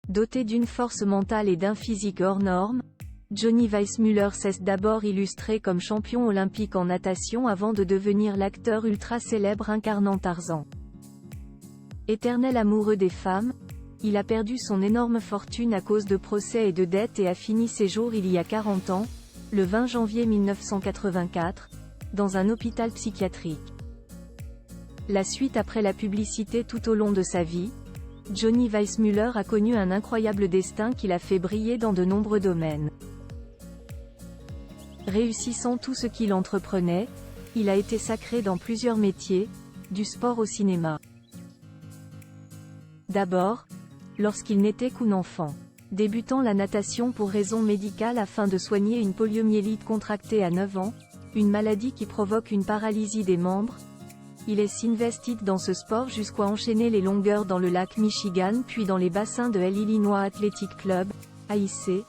Doté d'une force mentale et d'un physique hors norme, Johnny Weissmuller s'est d'abord illustré comme champion olympique en natation avant de devenir l'acteur ultra célèbre incarnant Tarzan. Éternel amoureux des femmes, il a perdu son énorme fortune à cause de procès et de dettes et a fini ses jours il y a 40 ans, le 20 janvier 1984, dans un hôpital psychiatrique. La suite après la publicité tout au long de sa vie, Johnny Weissmuller a connu un incroyable destin qui l'a fait briller dans de nombreux domaines. Réussissant tout ce qu'il entreprenait, il a été sacré dans plusieurs métiers, du sport au cinéma. D'abord, lorsqu'il n'était qu'un enfant. Débutant la natation pour raisons médicales afin de soigner une poliomyélite contractée à 9 ans, une maladie qui provoque une paralysie des membres, il est investi dans ce sport jusqu'à enchaîner les longueurs dans le lac Michigan puis dans les bassins de l'Illinois Athletic Club, AIC,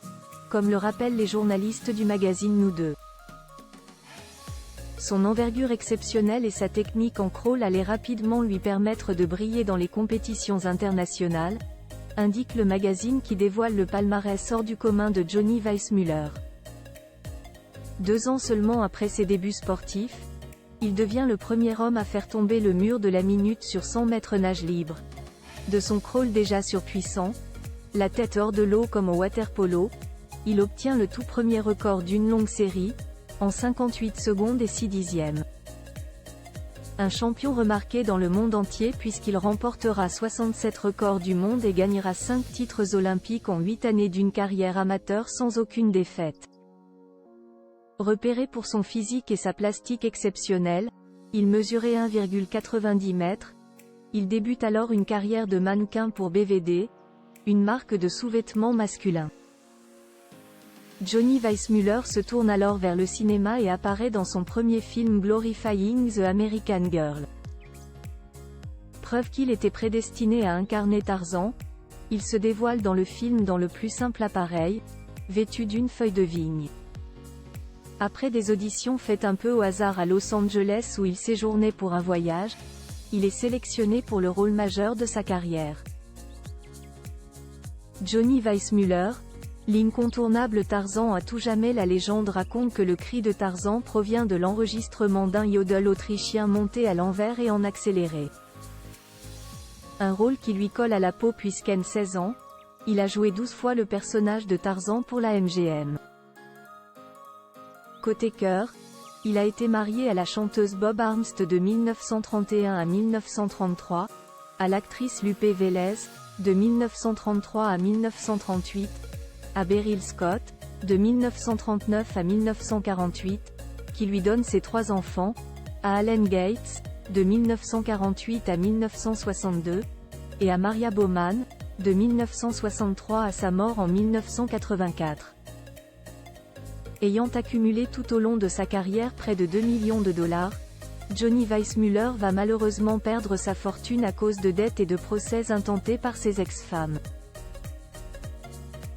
comme le rappellent les journalistes du magazine Nous 2. Son envergure exceptionnelle et sa technique en crawl allaient rapidement lui permettre de briller dans les compétitions internationales, indique le magazine qui dévoile le palmarès hors du commun de Johnny Weissmuller. 2 ans seulement après ses débuts sportifs, il devient le premier homme à faire tomber le mur de la minute sur 100 mètres nage libre. De son crawl déjà surpuissant, la tête hors de l'eau comme au water-polo, il obtient le tout premier record d'une longue série, en 58 secondes et 6 dixièmes. Un champion remarqué dans le monde entier puisqu'il remportera 67 records du monde et gagnera 5 titres olympiques en 8 années d'une carrière amateur sans aucune défaite. Repéré pour son physique et sa plastique exceptionnelle, il mesurait 1,90 mètres. Il débute alors une carrière de mannequin pour BVD, une marque de sous-vêtements masculins. Johnny Weissmuller se tourne alors vers le cinéma et apparaît dans son premier film Glorifying the American Girl. Preuve qu'il était prédestiné à incarner Tarzan, il se dévoile dans le film dans le plus simple appareil, vêtu d'une feuille de vigne. Après des auditions faites un peu au hasard à Los Angeles où il séjournait pour un voyage, il est sélectionné pour le rôle majeur de sa carrière. Johnny Weissmuller, l'incontournable Tarzan à tout jamais. La légende raconte que le cri de Tarzan provient de l'enregistrement d'un yodel autrichien monté à l'envers et en accéléré. Un rôle qui lui colle à la peau puisqu'à 16 ans, il a joué 12 fois le personnage de Tarzan pour la MGM. Côté cœur, il a été marié à la chanteuse Bob Armstrong de 1931 à 1933, à l'actrice Lupe Vélez, de 1933 à 1938, à Beryl Scott, de 1939 à 1948, qui lui donne ses 3 enfants, à Allen Gates, de 1948 à 1962, et à Maria Baumann, de 1963 à sa mort en 1984. Ayant accumulé tout au long de sa carrière près de 2 millions de dollars, Johnny Weissmuller va malheureusement perdre sa fortune à cause de dettes et de procès intentés par ses ex-femmes.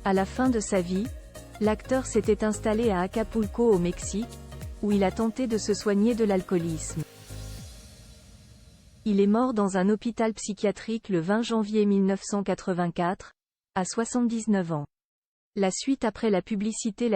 À la fin de sa vie, l'acteur s'était installé à Acapulco au Mexique, où il a tenté de se soigner de l'alcoolisme. Il est mort dans un hôpital psychiatrique le 20 janvier 1984, à 79 ans. La suite après la publicité.